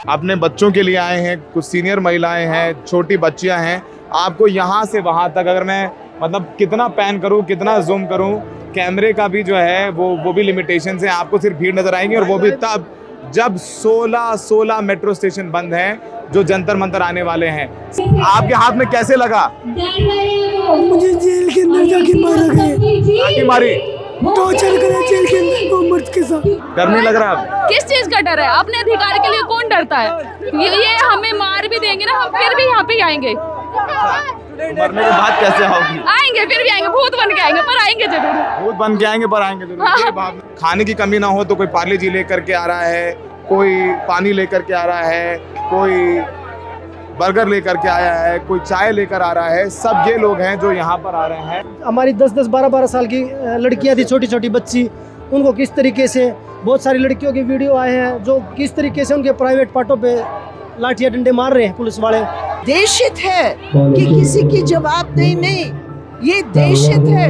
अपने बच्चों के लिए आए हैं, कुछ सीनियर महिलाएं हैं, छोटी बच्चियां हैं। आपको यहाँ से वहाँ तक अगर मैं मतलब कितना पैन करूँ, कितना जूम करूँ, कैमरे का भी जो है वो भी लिमिटेशन है। आपको सिर्फ भीड़ नजर आएंगी और वो भी तब जब 16 मेट्रो स्टेशन बंद हैं जो जंतर मंतर आने वाले हैं। आपके हाथ में कैसे लगा? मुझे जेल के अंदर जाके मारा गया। मारी टॉर्चर करा जेल के अंदर को मर्द के साथ। डर नहीं लग रहा अब? किस चीज का डर है? अपने अधिकार के लिए कौन डरता है? ये हमें मार भी देंगे ना, हम फिर भी यहाँ पे आएंगे। मरने के बाद कैसे आओगी? आएंगे, फिर भी आएंगे, भूत बन के आएंगे, पर आएंगे जरूर। भूत बन के आएंगे पर आएंगे जरूर। हाँ। खाने की कमी ना हो तो कोई पार्ले जी लेकर के आ रहा है, कोई पानी लेकर के आ रहा है, कोई बर्गर लेकर के आया है, कोई चाय लेकर आ रहा है। सब ये लोग हैं जो यहाँ पर आ रहे हैं। हमारी 10-10, 12-12 साल की लड़कियां थी, छोटी छोटी बच्ची, उनको किस तरीके से, बहुत सारी लड़कियों के वीडियो आए हैं जो किस तरीके से उनके प्राइवेट पार्टों पे लाठियां डंडे मार रहे हैं पुलिस वाले। देश हित है कि किसी की जवाबदेही नहीं, ये देश हित है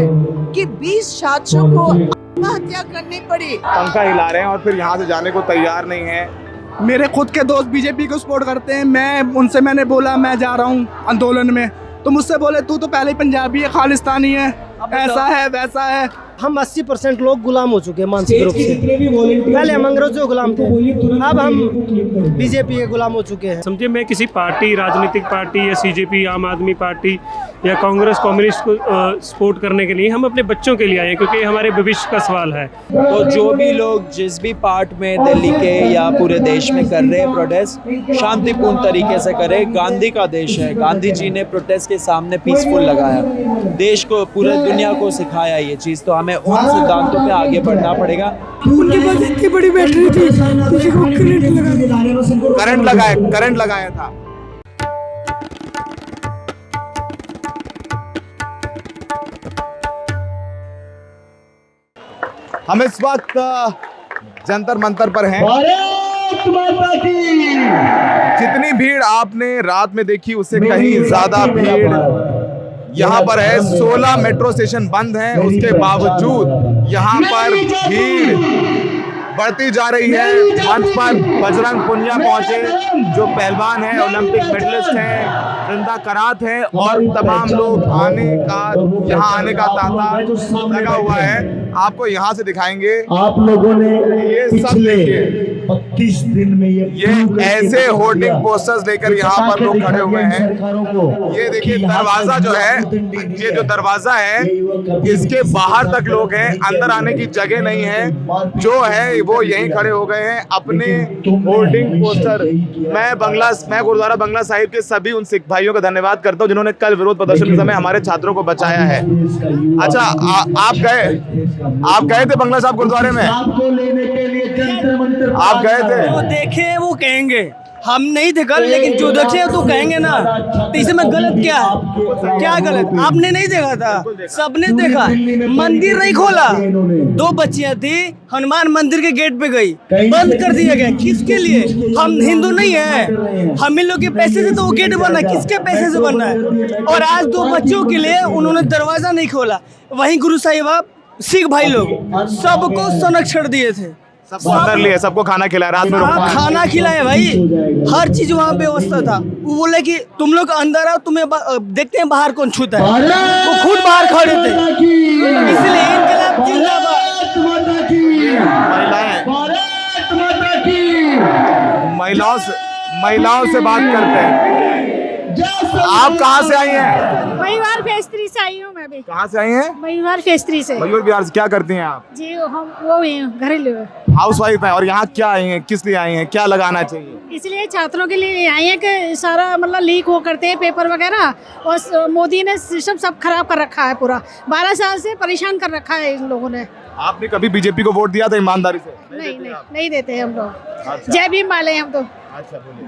कि 20 छात्रों को आत्महत्या करनी पड़ी। पंखा हिला रहे हैं और फिर यहाँ से जाने को तैयार नहीं है। मेरे खुद के दोस्त बीजेपी को सपोर्ट करते हैं। मैंने बोला मैं जा रहा हूँ आंदोलन में, तो मुझसे बोले तू तो पहले ही पंजाबी है, खालिस्तानी है, ऐसा है वैसा है। हम 80% लोग गुलाम हो चुके हैं मानसिक रूप से। पहले हम अंग्रेजों के गुलाम थे, अब हम बीजेपी के गुलाम हो चुके हैं। समझिए, मैं किसी पार्टी, राजनीतिक पार्टी या सीजेपी, आम आदमी पार्टी या कांग्रेस, कम्युनिस्ट को सपोर्ट करने के लिए, हम अपने बच्चों के लिए आए हैं क्योंकि हमारे भविष्य का सवाल है। तो जो भी लोग जिस भी पार्ट में दिल्ली के या पूरे देश में कर रहे हैं प्रोटेस्ट, शांतिपूर्ण तरीके से करें। गांधी का देश है, गांधी जी ने प्रोटेस्ट के सामने पीसफुल लगाया, देश को, पूरे दुनिया को सिखाया ये चीज़। तो हमें उन सिद्धांतों पे आगे बढ़ना पड़ेगा। उनके पास इतनी बड़ी बैटरी थी, करंट लगाया था। हम इस वक्त जंतर मंतर पर हैं। जितनी भीड़ आपने रात में देखी उससे कहीं ज्यादा भीड़ यहाँ पर है। 16 मेट्रो स्टेशन बंद हैं, उसके बावजूद यहाँ पर भीड़ बढ़ती जा रही है। मंच पर बजरंग पुनिया पहुंचे जो पहलवान हैं, ओलंपिक मेडलिस्ट हैं, वृंदा करात हैं और तमाम लोग यहाँ आने का तांता लगा हुआ है। आपको यहाँ से दिखाएंगे। आप लोगों ने ये सब पिछले देखिए, 32 दिन में ये ऐसे होर्डिंग पोस्टर्स लेकर यहाँ पर लोग खड़े हुए हैं। ये देखिए दरवाजा जो है, ये जो दरवाजा है इसके बाहर तक लोग हैं, अंदर आने की जगह नहीं है। जो है वो यहीं खड़े हो गए हैं अपने होर्डिंग पोस्टर। मैं गुरुद्वारा बंगला साहिब के सभी उन सिख भाइयों का धन्यवाद करता हूँ जिन्होंने कल विरोध प्रदर्शन के समय हमारे छात्रों को बचाया है। अच्छा, आप गए थे बंगला साहब गुरुद्वारे में? आप गए थे? जो देखे वो कहेंगे, हम नहीं देखा, लेकिन जो देखे तो कहेंगे ना। तो इसमें गलत क्या है? क्या गलत? आपने नहीं देखा था, सबने देखा। मंदिर नहीं खोला, 2 बच्चियां थी, हनुमान मंदिर के गेट पे गई, बंद कर दिया गया। किसके लिए? हम हिंदू नहीं है, हम इन लोग के पैसे से तो वो गेट बना, किसके पैसे से बना है? और आज 2 बच्चों के लिए उन्होंने दरवाजा नहीं खोला। वहीं गुरु साहिब सिख भाई लोग सबको संरक्षण दिए थे, सबको अंदर लिए, सबको खाना खिलाया, रात में खाना खिलाया भाई, हर चीज वहाँ पे व्यवस्था था। वो बोले कि तुम लोग अंदर आओ, तुम्हें देखते हैं बाहर कौन छूता है। वो खुद बाहर खड़े थे, इसलिए इनकलाब जिंदाबाद। महिलाओं से बात करते हैं। आप कहाँ से आई हैं? मयूर फेज 3 से आई हूँ मैं भी। कहाँ से आई हैं? मयूर फेज 3 से। मयूर बिहार से। क्या करती हैं आप? जी हम वो घरेलू हाउस वाइफ हैं। और यहाँ क्या आई हैं, किस लिए आई हैं, क्या लगाना चाहिए? इसलिए छात्रों के लिए आई है कि सारा मतलब लीक हो करते हैं पेपर वगैरह, और मोदी ने सिस्टम सब खराब कर रखा है पूरा। 12 साल से परेशान कर रखा है इन लोगों ने। आपने कभी बीजेपी को वोट दिया था ईमानदारी से? नहीं देते हम लोग। जय भीम वाले हम तो। अच्छा, बोलिए।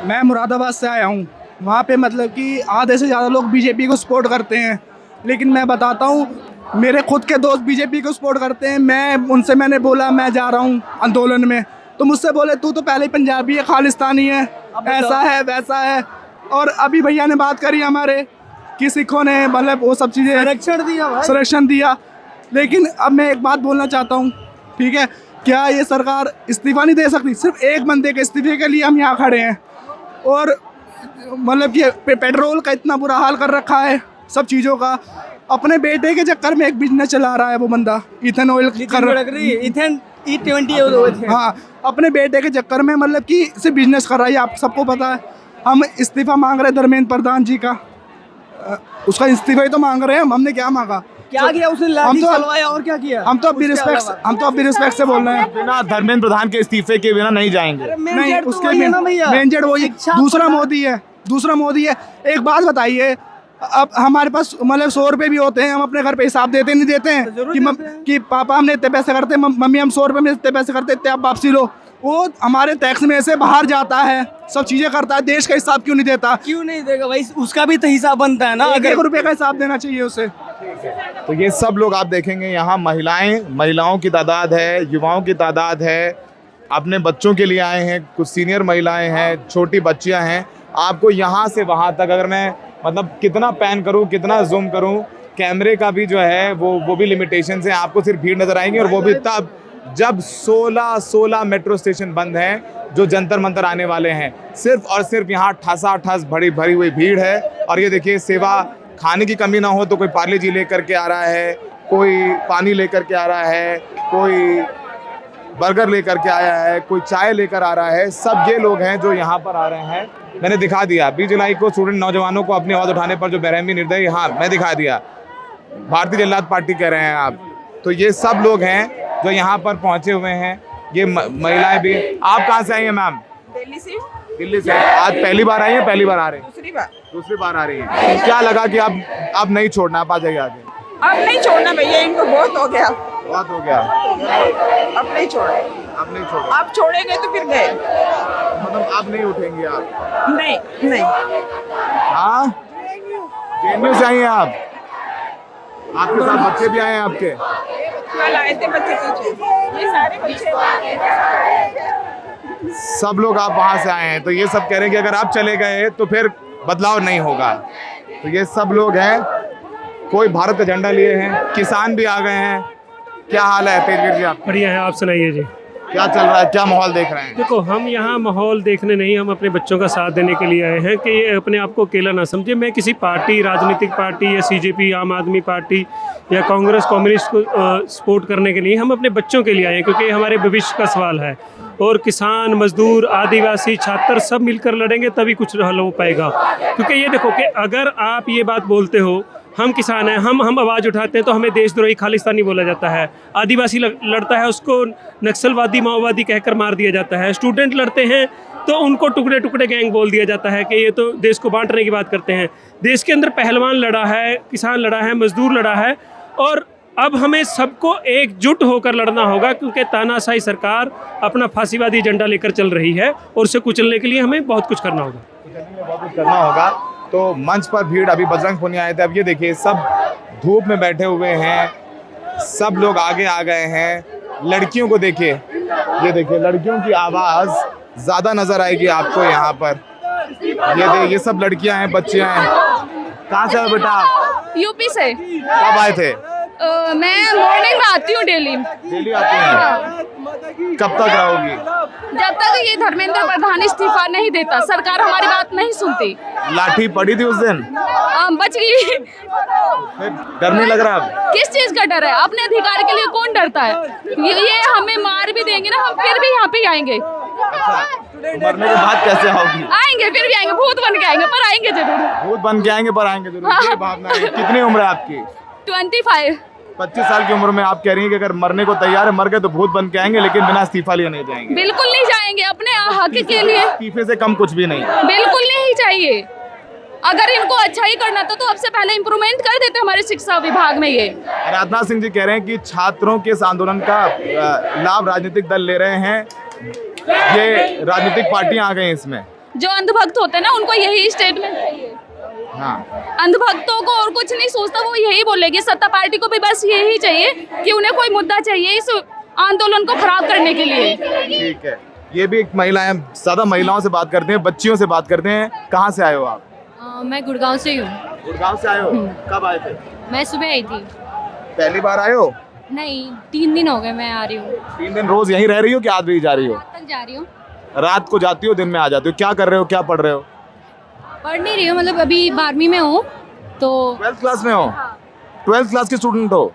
मैं मुरादाबाद से आया हूँ। वहाँ पे मतलब कि आधे से ज़्यादा लोग बीजेपी को सपोर्ट करते हैं, लेकिन मैं बताता हूँ, मेरे खुद के दोस्त बीजेपी को सपोर्ट करते हैं। मैंने बोला मैं जा रहा हूँ आंदोलन में, तो मुझसे बोले तू तो पहले ही पंजाबी है, खालिस्तानी है, ऐसा है वैसा है। और अभी भैया ने बात करी हमारे कि सिखों ने मतलब वो सब चीज़ें संरक्षण दिया। लेकिन अब मैं एक बात बोलना चाहता हूँ, ठीक है, क्या ये सरकार इस्तीफा नहीं दे सकती? सिर्फ एक बंदे के इस्तीफे के लिए हम यहाँ खड़े हैं। और मतलब कि पेट्रोल का इतना बुरा हाल कर रखा है, सब चीज़ों का। अपने बेटे के चक्कर में एक बिजनेस चला रहा है वो बंदा, इथेनॉल इथेन E20 हाँ, अपने बेटे के चक्कर में मतलब कि सिर्फ बिजनेस कर रहा है, आप सबको पता है। हम इस्तीफा मांग रहे हैं धर्मेंद्र प्रधान जी का, उसका इस्तीफा ही तो मांग रहे हैं हम। हमने क्या मांगा? क्या किया उसने? लाठी चलवाया और क्या किया? हम तो अब भी रिस्पेक्ट से बोल रहे हैं। बिना धर्मेंद्र प्रधान के इस्तीफे के बिना नहीं जाएंगे। नहीं, उसके मेंजेड वही दूसरा मोदी है। एक बात बताइए, अब हमारे पास मतलब 100 रुपये भी होते हैं, हम अपने घर पे हिसाब देते नहीं देते हैं कि पापा हमने इतने पैसे करते, मम्मी हम 100 रुपये में इतने पैसे करते, इतने आप वापसी लो। वो हमारे टैक्स में से बाहर जाता है, सब चीज़ें करता है, देश का हिसाब क्यों नहीं देता? क्यों नहीं देगा भाई? उसका भी तो हिसाब बनता है ना। 1 रुपये का हिसाब देना चाहिए उसे। तो ये सब लोग आप देखेंगे यहाँ महिलाओं की तादाद है, युवाओं की तादाद है, अपने बच्चों के लिए आए हैं, कुछ सीनियर महिलाएं हैं, छोटी बच्चियां हैं। आपको यहाँ से वहाँ तक अगर मैं मतलब कितना पैन करूँ, कितना जूम करूँ, कैमरे का भी जो है वो भी लिमिटेशन है। आपको सिर्फ भीड़ नजर आएंगी, और वो भी तब जब 16 मेट्रो स्टेशन बंद हैं जो जंतर मंतर आने वाले हैं। सिर्फ और सिर्फ यहाँ ठसाठस भरी हुई भीड़ है। और ये देखिए, सेवा खाने की कमी ना हो तो कोई पार्ले जी लेकर के आ रहा है, कोई पानी लेकर के आ रहा है, कोई बर्गर लेकर के आया है, कोई चाय लेकर आ रहा है। सब ये लोग हैं जो यहाँ पर आ रहे हैं। मैंने दिखा दिया 20 जुलाई को स्टूडेंट नौजवानों को अपनी आवाज़ उठाने पर जो बेरहमी निर्दयी, हाँ मैं दिखा दिया। भारतीय जनता पार्टी कह रहे हैं आप। तो ये सब लोग हैं जो यहाँ पर पहुँचे हुए हैं। ये महिलाएं भी। आप कहाँ से आई हैं मैम? दिल्ली से। आज पहली बार आई हैं? पहली बार आ रही हैं? दूसरी बार आ रही हैं। क्या लगा कि आप नहीं छोड़ना, आप आ जाइए आगे? अब नहीं छोड़ना भैया, इनको बहुत हो गया। अब नहीं छोड़े। आप छोड़ेंगे तो फिर गए। मतलब आप नहीं उठेंगे? आप नहीं। हाँ, जेएनयू से आई हैं आप? आपके साथ बच्चे भी आए हैं आपके? कल आए थे बच्चे पीछे, ये सारे बच्चे। सब लोग आप वहाँ से आए हैं। तो ये सब कह रहे हैं कि अगर आप चले गए तो फिर बदलाव नहीं होगा। तो ये सब लोग हैं, कोई भारत का झंडा लिए हैं, किसान भी आ गए हैं। क्या हाल है तेजवीर जी? आप बढ़िया है, आप सुनाइए जी। क्या चल रहा है, क्या माहौल देख रहे हैं? देखो, हम यहाँ माहौल देखने नहीं, हम अपने बच्चों का साथ देने के लिए आए हैं कि ये अपने आप को अकेला ना समझे। मैं किसी पार्टी, राजनीतिक पार्टी या CJP, आम आदमी पार्टी या कांग्रेस कम्युनिस्ट को सपोर्ट करने के लिए, हम अपने बच्चों के लिए आए हैं क्योंकि हमारे भविष्य का सवाल है। और किसान, मजदूर, आदिवासी, छात्र सब मिलकर लड़ेंगे तभी कुछ हल हो पाएगा। क्योंकि ये देखो कि अगर आप ये बात बोलते हो, हम किसान हैं, हम आवाज़ उठाते हैं तो हमें देशद्रोही, खालिस्तानी बोला जाता है। आदिवासी लड़ता है, उसको नक्सलवादी, माओवादी कहकर मार दिया जाता है। स्टूडेंट लड़ते हैं तो उनको टुकड़े टुकड़े गैंग बोल दिया जाता है कि ये तो देश को बांटने की बात करते हैं। देश के अंदर पहलवान लड़ा है, किसान लड़ा है, मजदूर लड़ा है, और अब हमें सबको एकजुट होकर लड़ना होगा क्योंकि तानाशाही सरकार अपना फांसीवादी एजेंडा लेकर चल रही है और उसे कुचलने के लिए हमें बहुत कुछ करना होगा। तो मंच पर भीड़, अभी बजरंग पुनिया आए थे, अब ये देखिए सब धूप में बैठे हुए हैं, सब लोग आगे आ गए हैं। लड़कियों को देखिए, ये देखिए लड़कियों की आवाज़ ज़्यादा नज़र आएगी आपको यहाँ पर। ये सब लड़कियाँ हैं, बच्चियाँ हैं। कहाँ से हो बेटा आप? यूपी से। कब आए थे? मैं मॉर्निंग में आती हूँ डेली आती हैं? कब तक रहोगी? जब तक ये धर्मेंद्र प्रधान इस्तीफा नहीं देता, सरकार हमारी बात नहीं सुनती। लाठी पड़ी थी उस दिन? बच गई। डर नहीं लग रहा अब? किस चीज का डर है? अपने अधिकार के लिए कौन डरता है? ये हमें मार भी देंगे ना, हम फिर भी यहाँ पे आएंगे। तो मरने के बाद कैसे आओगी? आएंगे, फिर भी आएंगे, भूत बन के आएंगे, पर आएंगे जरूर। भूत बन के आएंगे पर आएंगे जरूर। ये भावना है। कितनी उम्र है आपकी? 25। 25 साल की उम्र में आप कह रही हैं कि अगर मरने को तैयार है, मर गए तो भूत बन के आएंगे, लेकिन बिना इस्तीफा लिए नहीं जाएंगे। बिल्कुल नहीं जाएंगे, अपने हक के लिए। इस्तीफे से कम कुछ भी नहीं, बिल्कुल नहीं चाहिए। अगर इनको अच्छा ही करना था तो सबसे पहले इम्प्रूवमेंट कर देते हमारे शिक्षा विभाग में। ये राजनाथ सिंह जी कह रहे हैं कि छात्रों के इस आंदोलन का लाभ राजनीतिक दल ले रहे हैं, ये राजनीतिक पार्टियां आ गई हैं इसमें। जो अंधभक्त होते हैं ना, उनको यही स्टेटमेंट चाहिए। हाँ, अंधभक्तों को और कुछ नहीं सोचता, वो यही बोलेगी। सत्ता पार्टी को भी बस यही चाहिए कि उन्हें कोई मुद्दा चाहिए इस आंदोलन को खराब करने के लिए। ठीक है, ये भी एक महिलाएं, ज़्यादा महिलाओं से बात करते हैं, बच्चियों से बात करते हैं। कहाँ से आए हो आप? मैं गुड़गांव से ही हूँ। गुड़गांव से आए हो? कब आए थे? मैं सुबह आई थी। पहली बार आए हो? नहीं 3 दिन हो गए मैं आ रही हूँ। 3 दिन रोज यहीं रह रही हो कि आज भी जा रही हो? रात तक जा रही हूँ। रात को जाती हो, दिन में आ जाती हो। क्या कर रहे हो, क्या पढ़ रहे हो? पढ़ नहीं रही हूँ, मतलब अभी 12वीं में हूँ तो। 12th क्लास में हो? 12th क्लास के स्टूडेंट हो?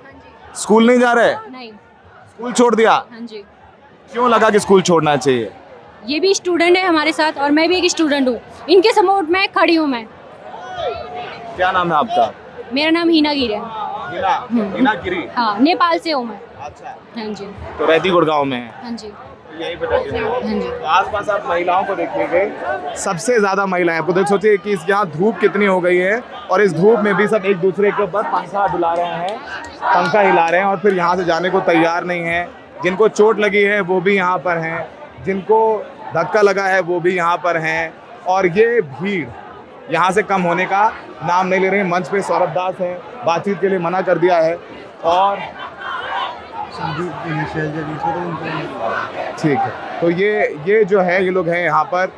स्कूल नहीं जा रहे? नहीं। स्कूल छोड़ दिया? हाँ जी। क्यों लगा कि स्कूल छोड़ना चाहिए? ये भी स्टूडेंट है हमारे साथ और मैं भी एक स्टूडेंट हूँ, इनके सपोर्ट में खड़ी हूँ मैं। क्या नाम है आपका? मेरा नाम हिना गिरी है। हिना गिरी? हाँ, नेपाल से हूँ मैं। अच्छा। हाँ जी। तो रहती गुड़गांव में है? हाँ जी। यहीं पे रहती हो? हाँ जी। तो आसपास आप महिलाओं को देखिएगा, सबसे ज्यादा महिलाएं। आपको देख सोचिए कि इस यहाँ धूप कितनी हो गई है और इस धूप में भी सब एक दूसरे के ऊपर पंखा डुला रहे हैं, पंखा हिला रहे हैं और फिर यहाँ से जाने को तैयार नहीं है। जिनको चोट लगी है वो भी यहाँ पर हैं, जिनको धक्का लगा है वो भी यहाँ पर हैं और ये भीड़ यहाँ से कम होने का नाम नहीं ले रहे हैं। मंच पे सौरभ दास हैं, बातचीत के लिए मना कर दिया है और ठीक है। तो ये जो है, ये लोग हैं यहाँ पर,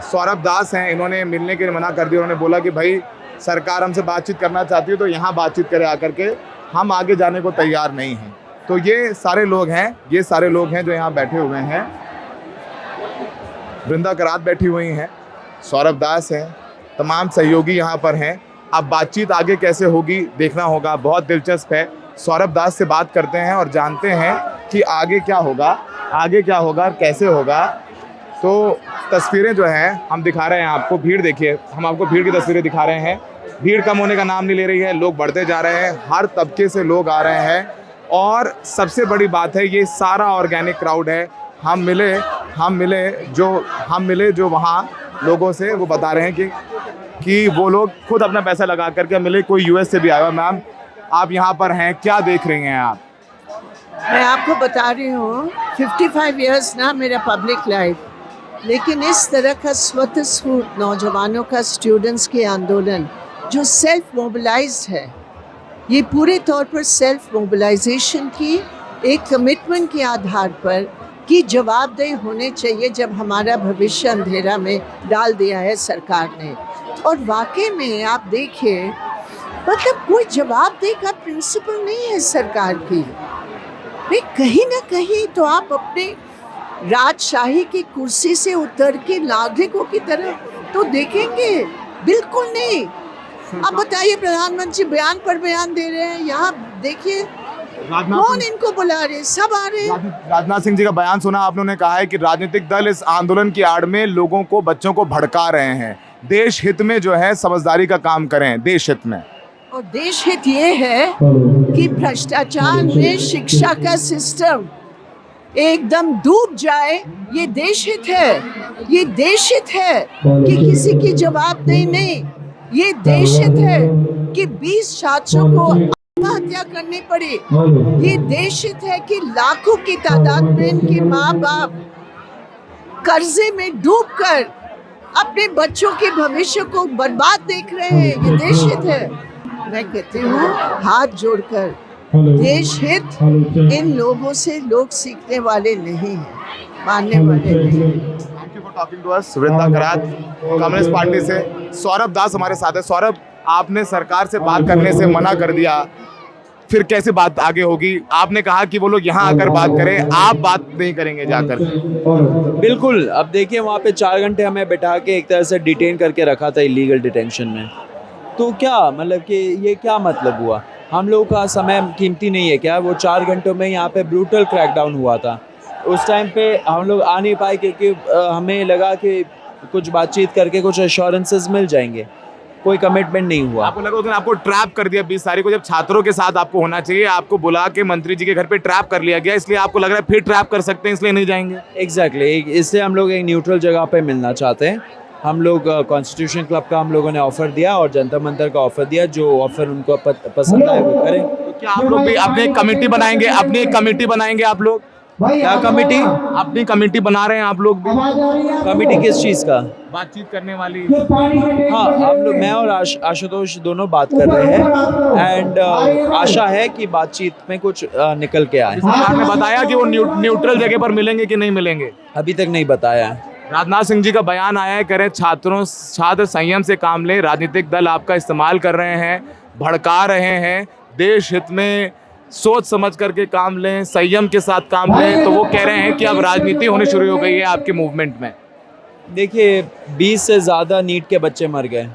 सौरभ दास हैं, इन्होंने मिलने के लिए मना कर दिया। उन्होंने बोला कि भाई सरकार हमसे बातचीत करना चाहती है तो यहाँ बातचीत करे आकर के, हम आगे जाने को तैयार नहीं हैं। तो ये सारे लोग हैं जो यहाँ बैठे हुए हैं। वृंदा करात बैठी हुई हैं, सौरभ दास हैं, तमाम सहयोगी यहाँ पर हैं। अब बातचीत आगे कैसे होगी देखना होगा, बहुत दिलचस्प है। सौरभ दास से बात करते हैं और जानते हैं कि आगे क्या होगा और कैसे होगा। तो तस्वीरें जो हैं हम दिखा रहे हैं आपको, भीड़ देखिए, हम आपको भीड़ की तस्वीरें दिखा रहे हैं। भीड़ कम होने का नाम नहीं ले रही है, लोग बढ़ते जा रहे हैं, हर तबके से लोग आ रहे हैं और सबसे बड़ी बात है ये सारा ऑर्गेनिक क्राउड है। हम मिले जो वहाँ लोगों से, वो बता रहे हैं कि वो लोग खुद अपना पैसा लगा करके मिले। कोई यूएस से भी आया हुआ। मैम, आप यहाँ पर हैं, क्या देख रही हैं आप? मैं आपको बता रही हूँ 55 इयर्स ना मेरा पब्लिक लाइफ, लेकिन इस तरह का स्वतःस्फूर्त नौजवानों का, स्टूडेंट्स के आंदोलन जो सेल्फ मोबिलाइज्ड है, ये पूरे तौर पर सेल्फ मोबिलाइजेशन की एक कमिटमेंट के आधार पर कि जवाबदेह होने चाहिए जब हमारा भविष्य अंधेरा में डाल दिया है सरकार ने। और वाकई में आप देखिए, मतलब कोई जवाबदेही का प्रिंसिपल नहीं है सरकार की। भाई कहीं ना कहीं तो आप अपने राजशाही की कुर्सी से उतर के नागरिकों की तरह तो देखेंगे, बिल्कुल नहीं। अब बताइए, प्रधानमंत्री बयान पर बयान दे रहे हैं, यहाँ देखिए कौन इनको बुला रहे हैं, सब आ रहे हैं। राजनाथ सिंह जी का बयान सुना आपने, उन्होंने कहा है कि राजनीतिक दल इस आंदोलन की आड़ में लोगों को, बच्चों को भड़का रहे हैं। देश हित में जो है समझदारी का काम करें, देश हित में। और देश हित ये है कि भ्रष्टाचार में शिक्षा का सिस्टम एकदम डूब जाए। ये देश हित है, ये देश हित है कि किसी की जवाबदेही नहीं। ये देश हित है कि 20 छात्रों को आत्महत्या करनी पड़ी। ये देश हित है कि लाखों की तादाद में इनके माँ बाप कर्जे में डूबकर अपने बच्चों के भविष्य को बर्बाद देख रहे हैं। ये देश हित है। मैं कहती हूँ हाथ जोड़कर, देश हित इन लोगों से लोग सीखने वाले नहीं हैं, मानने वाले नहीं। Thank you for talking to us. Vrinda Karat communist party से, सौरभ दास हमारे साथ है। सौरभ, आपने सरकार से बात करने से मना कर दिया, फिर कैसे बात आगे होगी? आपने कहा कि वो लोग यहाँ आकर बात करें, आप बात नहीं करेंगे जाकर? बिल्कुल। अब देखिए, वहाँ पे 4 घंटे हमें बैठा के एक तरह से डिटेन करके रखा था इलीगल डिटेंशन में। तो क्या मतलब कि ये क्या मतलब हुआ? हम लोगों का समय कीमती नहीं है क्या? वो 4 घंटों में यहाँ पे ब्रूटल क्रैकडाउन हुआ था। उस टाइम पे हम लोग आ नहीं पाए क्योंकि हमें लगा कि कुछ बातचीत करके कुछ एश्योरेंसेस मिल जाएंगे, कोई कमिटमेंट नहीं हुआ। आपको लगा आपको ट्रैप कर दिया 20 तारीख को, जब छात्रों के साथ आपको होना चाहिए, आपको बुला के मंत्री जी के घर पे ट्रैप कर लिया गया, इसलिए आपको लग रहा है फिर ट्रैप कर सकते हैं, इसलिए नहीं जाएंगे? एग्जैक्टली, इसलिए हम लोग एक न्यूट्रल जगह पे मिलना चाहते हैं। हम लोग कॉन्स्टिट्यूशन क्लब का हम लोगों ने ऑफ़र दिया और जनता मंदिर का ऑफ़र दिया, जो ऑफ़र उनको पसंद आए वो करें। तो क्या आप लोग भी अपनी एक कमेटी बनाएंगे? अपनी एक कमेटी बनाएंगे आप लोग? क्या कमेटी? अपनी कमेटी बना रहे हैं आप लोग भी? कमेटी किस चीज़ का? बातचीत करने वाली? हाँ, हम लोग, मैं और आशुतोष दोनों बात कर रहे हैं एंड आशा है कि बातचीत में कुछ निकल के आए। सरकार ने बताया कि वो न्यूट्रल जगह पर मिलेंगे कि नहीं मिलेंगे? अभी तक नहीं बताया है। राजनाथ सिंह जी का बयान आया है, कह रहे छात्र संयम से काम लें, राजनीतिक दल आपका इस्तेमाल कर रहे हैं, भड़का रहे हैं, देश हित में सोच समझ करके काम लें, संयम के साथ काम लें, तो वो कह रहे हैं कि अब राजनीति होनी शुरू हो गई है आपके मूवमेंट में। देखिए 20 से ज़्यादा नीट के बच्चे मर गए,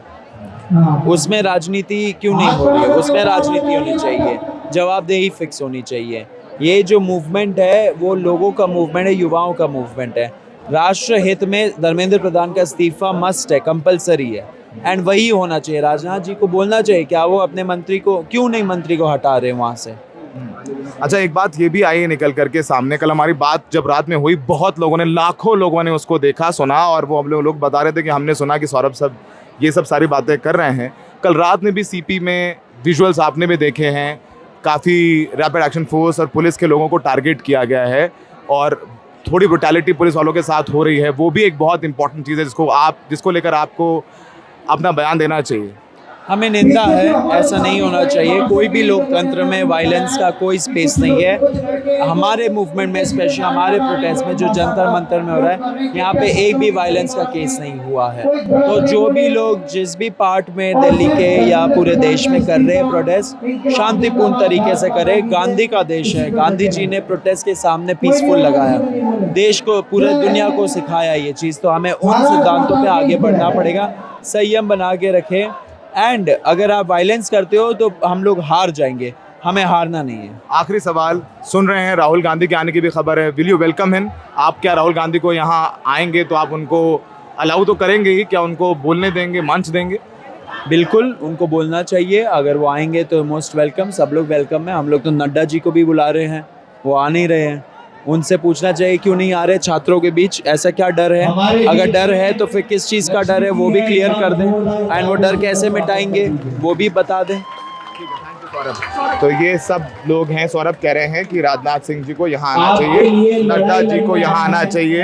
उसमें राजनीति क्यों नहीं हो रही है? उसमें राजनीति होनी चाहिए, जवाबदेही फिक्स होनी चाहिए। ये जो मूवमेंट है वो लोगों का मूवमेंट है, युवाओं का मूवमेंट है। राष्ट्र हित में धर्मेंद्र प्रधान का इस्तीफा मस्ट है, कंपलसरी है, एंड वही होना चाहिए। राजनाथ जी को बोलना चाहिए, क्या वो अपने मंत्री को क्यों नहीं मंत्री को हटा रहे वहाँ से। अच्छा, एक बात ये भी आई निकल करके सामने, कल हमारी बात जब रात में हुई, बहुत लोगों ने, लाखों लोगों ने उसको देखा, सुना, और वो हम लोग बता रहे थे कि हमने सुना कि सौरभ सब ये सब सारी बातें कर रहे हैं। कल रात में भी सीपी में विजुअल्स आपने भी देखे हैं, काफ़ी रैपिड एक्शन फोर्स और पुलिस के लोगों को टारगेट किया गया है और थोड़ी ब्रुटैलिटी पुलिस वालों के साथ हो रही है। वो भी एक बहुत इंपॉर्टेंट चीज़ है जिसको लेकर आपको अपना बयान देना चाहिए। हमें निंदा है, ऐसा नहीं होना चाहिए। कोई भी लोकतंत्र में वायलेंस का कोई स्पेस नहीं है। हमारे मूवमेंट में, स्पेशली हमारे प्रोटेस्ट में जो जंतर मंतर में हो रहा है, यहाँ पे एक भी वायलेंस का केस नहीं हुआ है। तो जो भी लोग जिस भी पार्ट में दिल्ली के या पूरे देश में कर रहे हैं प्रोटेस्ट, शांतिपूर्ण तरीके से करें। गांधी का देश है, गांधी जी ने प्रोटेस्ट के सामने पीसफुल लगाया, देश को, पूरे दुनिया को सिखाया ये चीज़। तो हमें उन सिद्धांतों पे आगे बढ़ना पड़ेगा, संयम बना के रखें। एंड अगर आप वायलेंस करते हो तो हम लोग हार जाएंगे, हमें हारना नहीं है। आखिरी सवाल, सुन रहे हैं राहुल गांधी के आने की भी खबर है, विल यू वेलकम हिम? आप क्या राहुल गांधी को यहाँ आएंगे तो आप उनको अलाउ तो करेंगे ही, क्या उनको बोलने देंगे, मंच देंगे? बिल्कुल, उनको बोलना चाहिए। अगर वो आएंगे तो मोस्ट वेलकम, सब लोग वेलकम है। हम लोग तो नड्डा जी को भी बुला रहे हैं, वो आ नहीं रहे हैं। उनसे पूछना चाहिए क्यों नहीं आ रहे छात्रों के बीच, ऐसा क्या डर है? अगर डर है तो फिर किस चीज़ का डर है वो भी क्लियर कर दें, एंड वो डर कैसे मिटाएंगे वो भी बता दें। तो ये सब लोग हैं, सौरभ कह रहे हैं कि राजनाथ सिंह जी को यहाँ आना चाहिए, नड्डा जी को यहाँ आना चाहिए।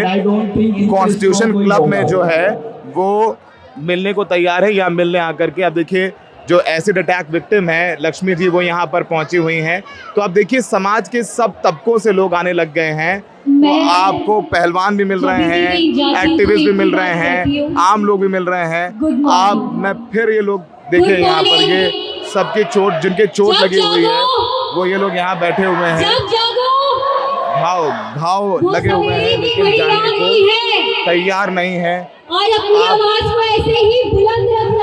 कॉन्स्टिट्यूशन क्लब में जो है वो मिलने को तैयार है, यहाँ मिलने आकर के। अब देखिए जो एसिड अटैक विक्टिम है लक्ष्मी जी, वो यहाँ पर पहुंची हुई हैं। तो अब देखिए समाज के सब तबकों से लोग आने लग गए हैं। तो आपको पहलवान भी मिल रहे हैं, एक्टिविस्ट भी मिल रहे हैं, आम लोग भी मिल रहे हैं। आप मैं फिर ये लोग देखिए यहाँ पर, ये सबके चोट, जिनके चोट लगी हुई है वो ये लोग यहाँ बैठे हुए हैं, घाव लगे हुए हैं, लेकिन जाने को तैयार नहीं है।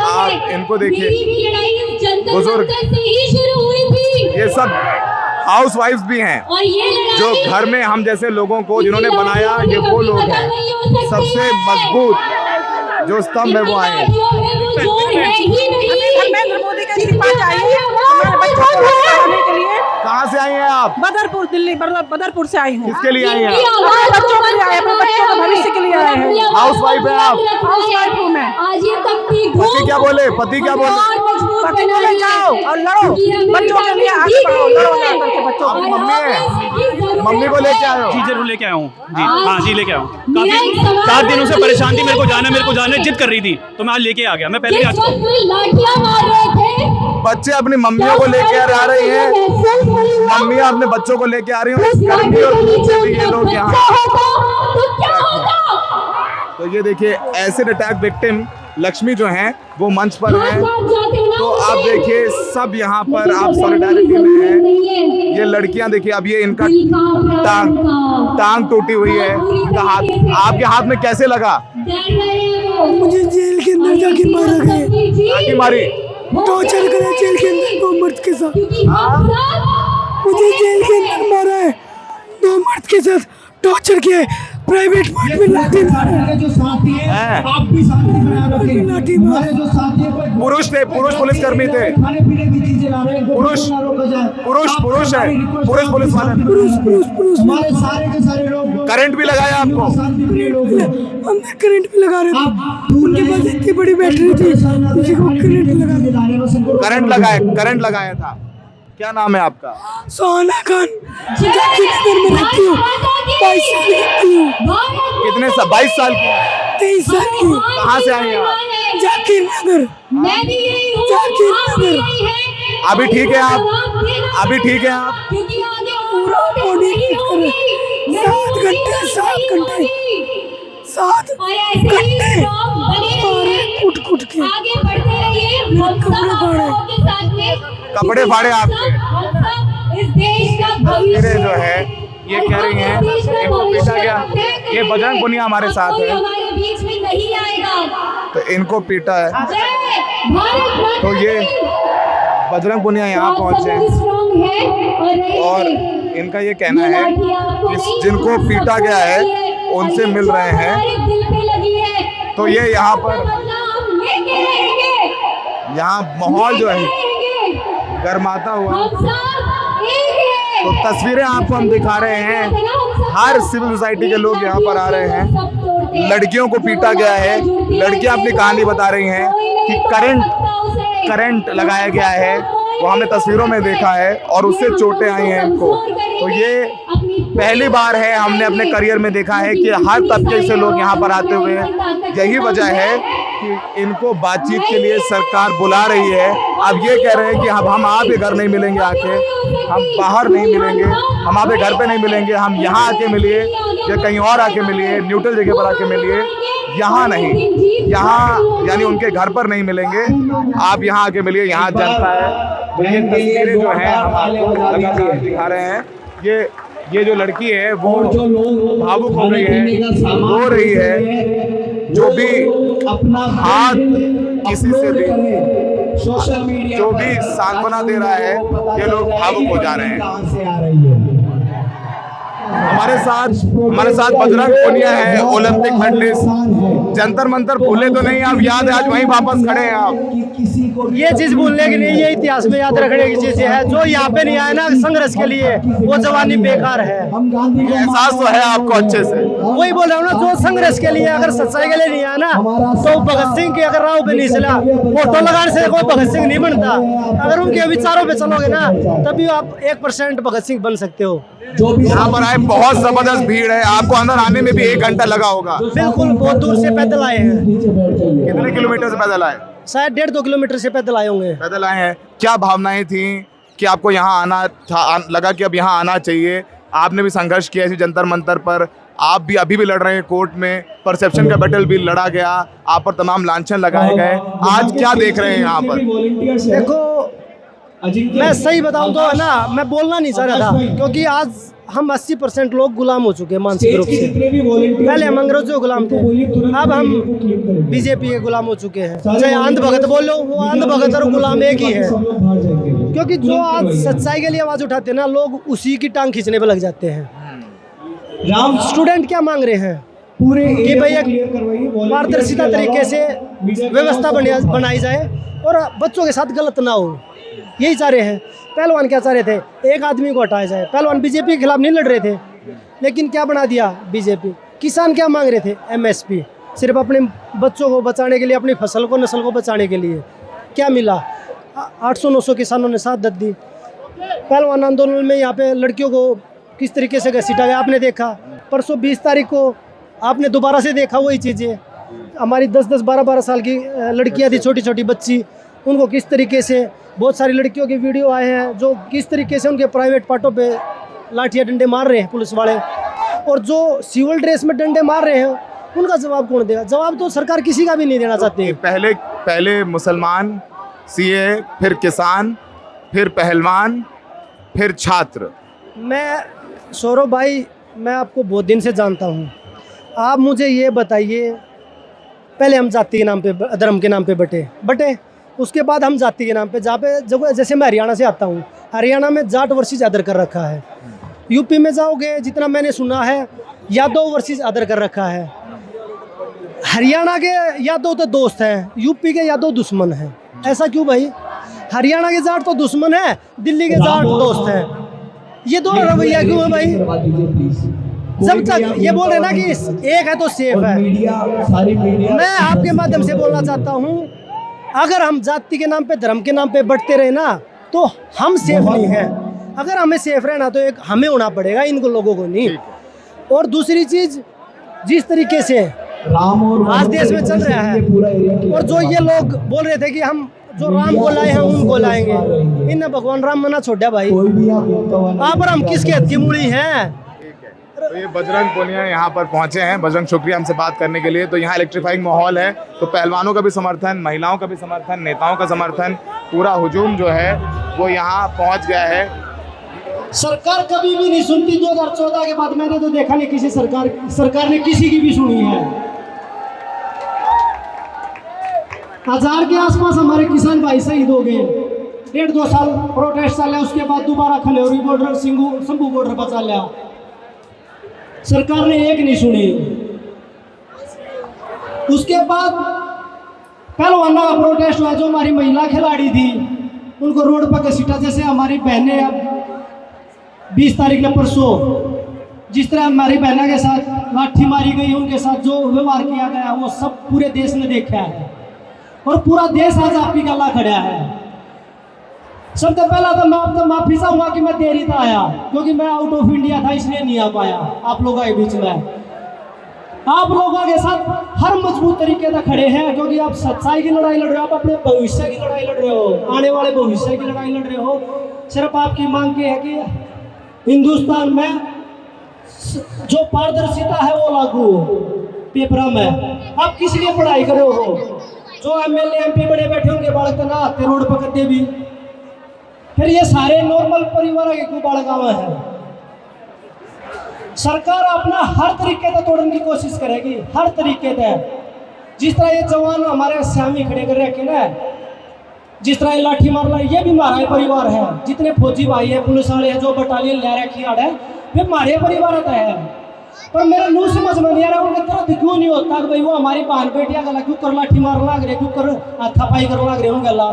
आप इनको देखिए, बुजुर्ग, ये सब हाउस वाइफ्स भी हैं जो घर में हम जैसे लोगों को जिन्होंने बनाया, ये वो लोग हैं। सबसे मजबूत जो स्तंभ है वो आए हैं। धर्मेंद्र मोदी का इस्तीफा चाहिए हमारे बच्चों को पढ़ाने के लिए। कहाँ से आई हैं आप? बदरपुर, दिल्ली, बदरपुर से आई हूँ। किसके लिए आई हैं? अपने बच्चों के लिए आए, अपने बच्चों के भविष्य के लिए आए हैं। हाउस वाइफ है आप? हाउस वाइफ हूँ मैं। पति क्या बोले? पति क्या बोले? पति को ले जाओ और लड़ो, बच्चों के लिए आगे बढ़ो, लड़ो जाकर के बच्चों आप के लिए। मम्मी है, मम्मी को लेके आए हो? जी जरूर लेके आया हूँ जी, हाँ जी लेके आया हूँ। काफी 4 दिनों से परेशान थी, मेरे को जाना जिद कर रही थी, तो मैं आज लेके आ गया। मैं पहले भी आ चुका हूँ। बच्चे अपनी मम्मियों को लेके आ रही हैं, मम्मियाँ अपने बच्चों को लेके आ रही हैं, गर्मी और धूप में भी ये लोग यहाँ। तो ये देखिए एसिड अटैक विक्टिम लक्ष्मी जो हैं वो मंच पर हैं। तो आप देखिए सब यहाँ पर आप सॉलिडारिटी में हैं। ये लड़कियां देखिए, अब ये इनका टांग टूटी हुई है, इनका हाथ, आपके हाथ में कैसे लगा? मुझे जेल के अंदर जाके मारा गया। जाके मारी? टॉर्चर करा जेल के अंदर 2 मर्द के साथ। मुझे जेल के अंदर मारा है, 2 मर्द के साथ टॉर्चर किया है। प्राइवेट पार्ट में लाठी पुरुष थे, पुरुष पुलिसकर्मी थे, पुरुष है, पुरुष पुलिस वाले। करंट भी लगाया आपको? अंदर करंट भी लगा रहे थे, उनके पास इतनी बड़ी बैटरी थी, उसी को करंट लगाया था। क्या नाम है आपका? सोना खान, जाकिर नगर में रहती हूँ, 22 साल की हूँ। कितने 22 साल की? 23 साल की। कहाँ से आई हैं आप? जाकिर नगर। अभी ठीक है आप? अभी ठीक है आप? पूरा बॉडी हीट करे, 7 घंटे कुट के कपड़े फाड़े। कपड़े फाड़े आपके? तस्वीरें जो है ये कह रही हैं इनको पीटा गया। ये बजरंग पुनिया हमारे साथ है, तो इनको पीटा है। तो ये बजरंग पुनिया यहाँ पहुंचे और इनका ये कहना है कि जिनको पीटा गया है उनसे मिल रहे हैं। तो ये यहाँ पर माहौल जो है गर्माता हुआ। तो तस्वीरें आपको हम दिखा रहे हैं, हर सिविल सोसाइटी के लोग यहाँ पर आ रहे हैं। लड़कियों को पीटा गया है, लड़कियाँ अपनी कहानी बता रही हैं कि करंट लगाया गया है, वो हमने तस्वीरों में देखा है और उससे चोटें आई हैं इनको। तो ये पहली बार है हमने अपने करियर में देखा है कि हर तबके से लोग यहाँ पर आते हुए हैं। यही वजह है कि इनको बातचीत के लिए सरकार बुला रही है। अब ये कह रहे हैं कि हम आपके घर नहीं मिलेंगे, आके हम बाहर नहीं मिलेंगे, हम आपके घर पे नहीं मिलेंगे, हम यहाँ आके मिलिए या कहीं और आके मिलिए, न्यूट्रल जगह पर आके मिलिए, यहाँ नहीं, यहाँ यानी उनके घर पर नहीं मिलेंगे, आप यहाँ आके मिलिए, यहाँ जनता है। तो ये तस्वीरें जो है हम आपको लगातार दिखा रहे हैं। ये जो लड़की है वो भावुक हो रही है, रो रही है। जो भी हाथ किसी से भी जो भी सांत्वना दे रहा है, ये लोग भावुक हो जा रहे हैं। हमारे साथ बजरंग पुनिया है, ओलंपिक मेडलिस्ट। जंतर मंतर भूले तो नहीं आप, याद है आज वहीं वापस खड़े हैं आप। ये चीज भूलने की नहीं, ये इतिहास में याद रखने की चीज है। जो यहाँ पे नहीं आया ना संघर्ष के लिए, वो जवानी बेकार है। एहसास तो है आपको अच्छे से। वही बोल रहा हूँ ना, जो संघर्ष के लिए अगर सच्चाई के लिए नहीं आया ना, तो भगत सिंह के अगर राह पे नहीं चला, फोटो लगाने से कोई भगत सिंह नहीं बनता। अगर उनके विचारों पे चलोगे ना, तभी आप 1% भगत सिंह बन सकते हो। यहाँ पर आए बहुत जबरदस्त भीड़ है, आपको अंदर आने में भी 1 घंटा लगा होगा। बिल्कुल, बहुत दूर से पैदल आए हैं। कितने किलोमीटर से पैदल आए? शायद 1.5-2 किलोमीटर से पैदल आए होंगे। पैदल आए हैं। क्या भावनाएं थी कि आपको यहाँ आना था, लगा कि अब यहाँ आना चाहिए? आपने भी संघर्ष किया इसी जंतर मंतर पर, आप भी अभी भी लड़ रहे हैं कोर्ट में, परसेप्शन का बैटल भी लड़ा गया, आप पर तमाम लांछन लगाए गए। आज क्या देख रहे हैं यहाँ पर? देखो, मैं सही बताऊं तो है ना, मैं बोलना नहीं चाह रहा था, क्योंकि आज हम 80% लोग गुलाम हो चुके हैं मानसिक रूप से। पहले हम अंग्रेजों के गुलाम थे, अब हम बीजेपी के गुलाम हो चुके हैं। चाहे अंध भगत बोलो, वो अंध भगत और गुलाम एक ही है। क्योंकि जो आज सच्चाई के लिए आवाज उठाते हैं ना, लोग उसी की टांग खींचने पे लग जाते हैं। स्टूडेंट क्या मांग रहे हैं कि भाई एक पारदर्शिता तरीके से व्यवस्था बनाई जाए और बच्चों के साथ गलत ना हो, यही चाह रहे हैं। पहलवान क्या चाह रहे थे? एक आदमी को हटाया जाए। पहलवान बीजेपी के खिलाफ नहीं लड़ रहे थे, लेकिन क्या बना दिया बीजेपी। किसान क्या मांग रहे थे? MSP, सिर्फ अपने बच्चों को बचाने के लिए, अपनी फसल को, नस्ल को बचाने के लिए। क्या मिला? 800-900 किसानों ने साथ दी। पहलवान आंदोलन में यहाँ पे लड़कियों को किस तरीके से घसीटा गया आपने देखा। परसों 20 तारीख को आपने दोबारा से देखा वही चीज़ें। हमारी 10-10, 12-12 साल की लड़कियाँ थी, छोटी छोटी बच्ची, उनको किस तरीके से, बहुत सारी लड़कियों के वीडियो आए हैं जो किस तरीके से उनके प्राइवेट पार्टों पे लाठियाँ डंडे मार रहे हैं पुलिस वाले, और जो सिविल ड्रेस में डंडे मार रहे हैं उनका जवाब कौन देगा? जवाब तो सरकार किसी का भी नहीं देना चाहती। पहले मुसलमान, CA, फिर किसान, फिर पहलवान, फिर छात्र। मैं सौरभ भाई, मैं आपको बहुत दिन से जानता हूँ। आप मुझे ये बताइए, पहले हम जाति के नाम पे, धर्म के नाम पे बटे, उसके बाद हम जाति के नाम पे, जहाँ पे जैसे मैं हरियाणा से आता हूँ, हरियाणा में जाट वर्सेस अदर कर रखा है। यूपी में जाओगे, जितना मैंने सुना है, यादव वर्सेस अदर कर रखा है। हरियाणा के यादव तो दोस्त हैं, यूपी के यादव दुश्मन हैं। ऐसा क्यों भाई? हरियाणा के जाट तो दुश्मन है, दिल्ली के जाट दोस्त हैं। ये दोनों रवैया क्यों है भाई? जब तक ये बोल रहे ना कि एक है तो सेफ है। मैं आपके माध्यम से बोलना चाहता हूँ, अगर हम जाति के नाम पे, धर्म के नाम पे बढ़ते रहे ना, तो हम सेफ नहीं हैं। अगर हमें सेफ रहना तो एक हमें होना पड़ेगा, इनको लोगों को नहीं। और दूसरी चीज, जिस तरीके से आज देश में चल रहा है, और जो ये लोग बोल रहे थे कि हम जो राम को लाए हैं उनको लाएंगे, इन्हें भगवान राम मना छोड़ा भाई। आप और हम किसके हद की मूड़ी हैं? तो ये बजरंग पुनिया यहाँ पर पहुंचे हैं। बजरंग, शुक्रिया हमसे बात करने के लिए। तो यहाँ इलेक्ट्रीफाइंग माहौल है, तो पहलवानों का भी समर्थन, महिलाओं का भी समर्थन, नेताओं का समर्थन, पूरा हुजूम जो है वो यहाँ पहुँच गया है। सरकार कभी भी नहीं सुनती। 2014 के बाद मैंने तो देखा नहीं किसी सरकार ने किसी की भी सुनी है। 1000 के आसपास हमारे किसान भाई शहीद हो गए। 1.5-2 साल प्रोटेस्ट चला, उसके बाद दोबारा खनौरी बॉर्डर शंभू बॉर्डर पर चला। सरकार ने एक नहीं सुनी। उसके बाद पहलवाना का प्रोटेस्ट हुआ, जो हमारी महिला खिलाड़ी थी उनको रोड पर घसीटा। जैसे हमारी बहनें अब 20 तारीख ने परसों जिस तरह हमारी बहनों के साथ लाठी मारी गई, उनके साथ जो व्यवहार किया गया वो सब पूरे देश ने देखा है और पूरा देश आज आपकी गला खड़ा है। सबसे पहला तो मैं आपसे माफी चाहूँगा कि मैं देरी से आया, क्योंकि मैं आउट ऑफ इंडिया था इसलिए नहीं आ पाया आप लोगों के बीच में। आप लोगों के साथ हर मजबूत तरीके से खड़े हैं, क्योंकि आप सच्चाई की लड़ाई लड़ रहे हो, आप अपने भविष्य की लड़ाई लड़ रहे हो, आने वाले भविष्य की लड़ाई लड़ रहे हो। सिर्फ आपकी मांग ये है कि हिंदुस्तान में जो पारदर्शिता है वो लागू हो पेपरों में। आप किस लिए पढ़ाई कर रहे हो? जो MLA MP बड़े बैठे उनके बालक तो ना आते रोड पर करते भी, फिर ये सारे नॉर्मल परिवार के क्यों बालगावा है? सरकार अपना हर तरीके से तोड़ने की कोशिश करेगी, हर तरीके से। जिस तरह ये जवान हमारे सामने खड़े कर रखे ना, जिस तरह ये लाठी मारना, ये भी हमारा ही परिवार है। जितने फौजी भाई है, पुलिस वाले हैं, जो बटालियन ले रखी है, वे हमारे परिवार का है। पर मेरा नू समझ में नहीं आ रहा उनके तरह क्यों नहीं होता कि भाई वो हमारी बहन बेटियां गला क्यों कर लाठी मारने लग रहे, क्यों कर हाथापाई करने लग रहे होंगे गला,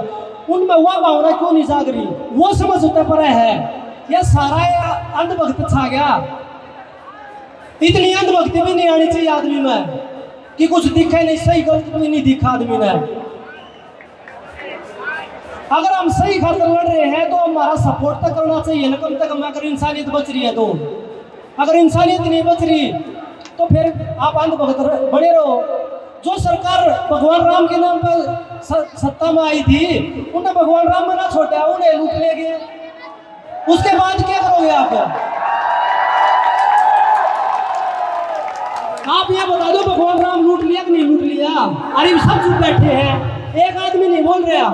उनमें वह भावना क्यों नहीं जाग रही? वो समझ होता पर है यह सारा अंधभक्त छा गया। इतनी अंधभक्ति भी नहीं आनी चाहिए आदमी में कि कुछ दिखे नहीं, सही गलत भी नहीं दिखा आदमी ने। अगर हम सही खातर लड़ रहे हैं तो हमारा सपोर्ट तक करना चाहिए ना, कम से कम। अगर इंसानियत बच रही है तो, अगर इंसानियत नहीं बच रही तो फिर आप अंधभक्त बने रहो। जो सरकार भगवान राम के नाम पर सत्ता में आई थी, उन्हें भगवान राम में ना छोड़ा, उन्हें लूट ले गए। उसके बाद क्या करोगे आप? आप ये बता दो भगवान राम लूट लिया कि नहीं लूट लिया? अरे सब चुप बैठे हैं, एक आदमी नहीं बोल रहा,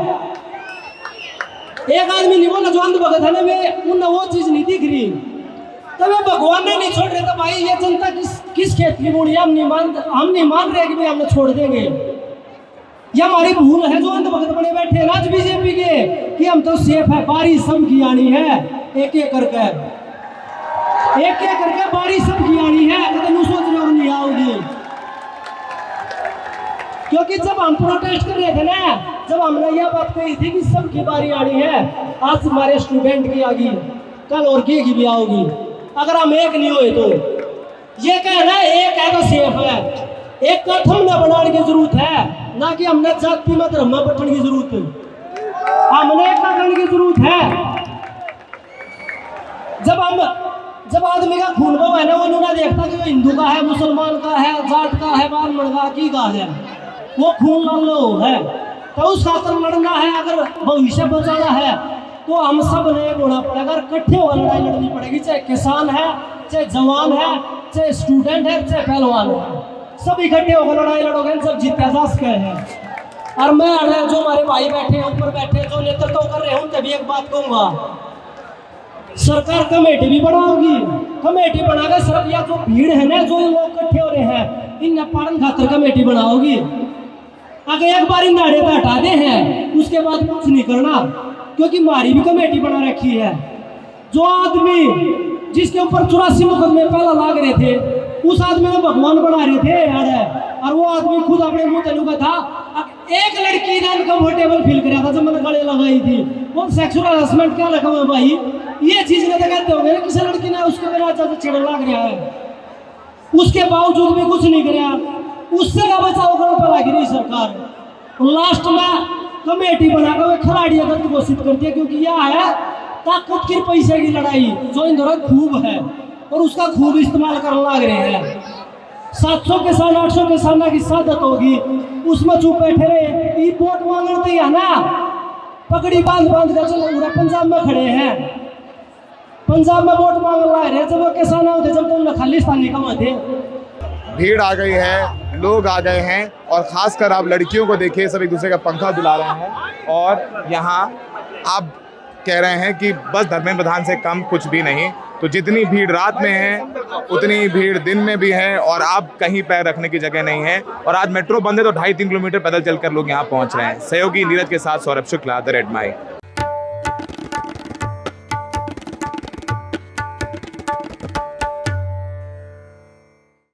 एक आदमी नहीं बोला। जो अंधभक्त है ना वे, उन्हें वो चीज नहीं दिख रही, तो वे भगवान ने नहीं छोड़ रहे। तो भाई ये जनता किस खेत की बूढ़ी? हम नहीं मान रहे कि भाई हमने छोड़ देंगे। ये हमारी भूल है जो अंधभक्त बने बैठे हैं ना आज बीजेपी के, कि हम तो सेफ है, बारिश सबकी आनी है, एक एक करके बारिश सबकी आनी है। तो सोच रहे हो नहीं आओगी, क्योंकि जब हम प्रोटेस्ट कर रहे थे ना, जब हमने यह बात कही थी कि सबकी बारी आनी है, आज हमारे स्टूडेंट की आगी, कल और की भी आओगी। अगर हम एक नहीं हुए तो ये कहना है एक है तो सेफ है। एक का हमने बनाने की जरूरत है, ना कि हमने जाति में धर्म में बैठने की जरूरत है। हमने एक का करने की जरूरत है। जब आदमी का खून बह है ना, वो नहीं देखता कि वो हिंदू का है, मुसलमान का है, जाट का है, ब्राह्मण का की का है, वो खून लो है। तो उस खातर लड़ना है, अगर भविष्य बचाना है तो हम सब ने होना पड़ेगा। अगर इकट्ठे होकर लड़ाई लड़नी पड़ेगी, चाहे किसान है, चाहे जवान है, चाहे स्टूडेंट है, चाहे पहलवान है, सब इकट्ठे होकर लड़ाई लड़ोगे, सब जीते जा सके हैं। और मैं जो हमारे भाई बैठे हैं ऊपर बैठे, जो नेतृत्व कर रहे हैं, उनसे भी एक बात कहूँगा, सरकार कमेटी भी बनाओगी। कमेटी बनाकर सिर्फ या जो भीड़ है ना, जो लोग इकट्ठे हो रहे हैं, इन पालन खातर कमेटी बनाओगी। अगर एक बार इन नाड़े पर हटा दे हैं, उसके बाद कुछ नहीं करना, क्योंकि हमारी भी कमेटी बना रखी है। जो आदमी जिसके ऊपर 84 मुकदमे पहला लाग रहे थे, उस आदमी को भगवान बना रहे थे यार। और वो आदमी खुद अपने मुंह तलुका था। एक लड़की ने अनकंफर्टेबल फील कराया था जब मैंने गले लगाई थी। वो सेक्सुअल हरासमेंट क्या लगा हुआ भाई? ये चीज ने तो कहते होंगे ना, किसी लड़की ने उसके मेरा ज्यादा चिड़ लग रहा है, उसके बावजूद भी कुछ नहीं कराया। उससे का बचाव करने पर लगी रही सरकार। लास्ट में कमेटी बनाकर वे खिलाड़ी अगर घोषित करती है, क्योंकि यह है ताकत की पैसे की लड़ाई जो इन दोनों खूब है और उसका खूब इस्तेमाल करने लग रहे हैं। 700 किसान 800 किसानों की सादत होगी, उसमें चुप बैठे रहे। ये वोट मांगते हैं ना, पगड़ी बांध कर चलो पूरा पंजाब में खड़े हैं, पंजाब में वोट मांग रहे हैं। जब वो किसान होते, जब तुमने खालिस्तानी कमाते। भीड़ आ गई है, लोग आ गए हैं, और खासकर आप लड़कियों को देखिए, सब एक दूसरे का पंखा दुला रहे हैं। और यहाँ आप कह रहे हैं कि बस धर्मेंद्र प्रधान से कम कुछ भी नहीं। तो जितनी भीड़ रात में है उतनी भीड़ दिन में भी है और अब कहीं पैर रखने की जगह नहीं है। और आज मेट्रो बंद है तो 2.5-3 किलोमीटर पैदल चलकर लोग यहाँ पहुँच रहे हैं। सहयोगी नीरज के साथ Saurabh Shukla, the Red mic.